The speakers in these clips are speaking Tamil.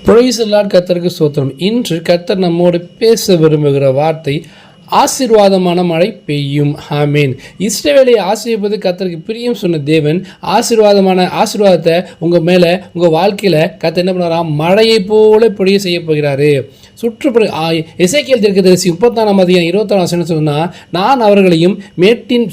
Praise the Lord. கர்த்தருக்கு ஸ்தோத்திரம். இன்று கர்த்தர் நம்மோடு பேச விரும்புகிற வார்த்தை ஆசீர்வாதமான மழை பெய்யும். ஆமேன். இஸ்ரவேலை ஆசீர்வதிப்பது கர்த்தருக்கு பிரியம் சொன்ன தேவன் ஆசீர்வாதத்தை உங்கள் மேலே உங்கள் வாழ்க்கையில் கர்த்தர் என்ன பண்ணுறாராம்? மழையை போல பொழிய செய்ய போகிறாரு. சுற்றுப்புற எசேக்கியேல் தீர்க்கதரிசி 34:26 சொன்னால், நான் அவர்களையும் மேட்டின்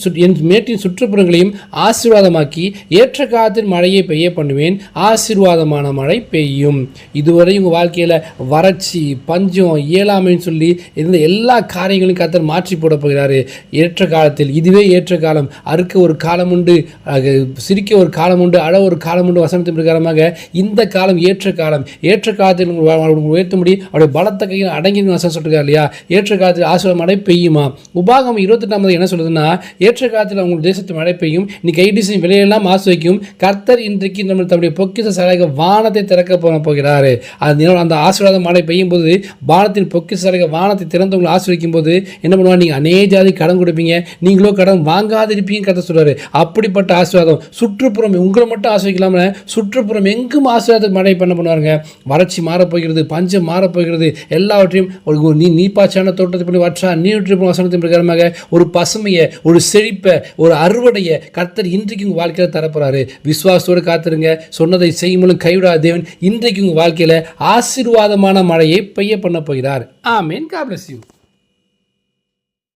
சுற்றுப்புறங்களையும் ஆசீர்வாதமாக்கி ஏற்ற காலத்தில் மழையை பெய்ய பண்ணுவேன். ஆசீர்வாதமான மழை பெய்யும். இதுவரை உங்கள் வாழ்க்கையில் வறட்சி, பஞ்சம், இயலாமைன்னு சொல்லி இருந்த எல்லா காரியங்களையும் கர்த்தர் மாற்றி போட போகிறாரு. ஏற்ற காலத்தில் இதுவே ஏற்ற காலம். அறுக்க ஒரு காலம் உண்டு, சிரிக்க ஒரு காலம் உண்டு, அழ ஒரு காலம் உண்டு. வசனத்தின் பிரகாரமாக இந்த காலம் ஏற்ற காலம். ஏற்ற காலத்தில் உயர்த்தும்படி அவருடைய பலத்த கையில் அடங்கி வசனம் சொல்லிருக்காரு இல்லையா? ஏற்ற காலத்தில் ஆசீர்வாத மழை பெய்யுமா? உபாகம் 28 என்ன சொல்லுதுன்னா, ஏற்ற காலத்தில் அவங்க தேசத்து மழை பெய்யும், நீ கைடிசின் விலையெல்லாம் ஆசிர்வதிக்கும். கர்த்தர் இன்றைக்கு நம்ம தம்முடைய பொக்கிஷ சாலைக வானத்தை திறக்க போகிறாரு. அந்த ஆசீர்வாத மழை பெய்யும் போது வானத்தின் பொக்கிஷ சாலைக வானத்தை திறந்து உங்களை ஆசீர்வதிக்கும் போது என்ன பண்ணுவா? நீங்கள் அநேக ஜாதி கடன் கொடுப்பீங்க, நீங்களோ கடன் வாங்காதிருப்பீங்க. கர்த்தர் சொல்றாரு. அப்படிப்பட்ட ஆசீர்வாதம் சுற்றுப்புறம் உங்களை மட்டும் ஆசீர்வதிக்கலாம சுற்றுப்புறம் எங்கும் ஆசீர்வாத மழை பண்ணுவாருங்க. வறட்சி மாறப்போகிறது, பஞ்சம் மாறப்போகிறது. எல்லாவற்றையும் ஒரு நீப்பாச்சான தோட்டத்தை பண்ணி வற்றா நீர் வசனத்தின் பிரகாரமாக ஒரு பசுமையை, ஒரு செழிப்பை, ஒரு அறுவடையை கர்த்தர் இன்றைக்கு உங்கள் வாழ்க்கையில் தரப்போறாரு. விசுவாசத்தோடு காத்திருங்க. சொன்னதை செய்யும் மூலம் கைவிடாத தேவன் இன்றைக்கு உங்கள் வாழ்க்கையில் ஆசீர்வாதமான மழையை பெய்ய பண்ண போகிறார். ஆமென். God bless you.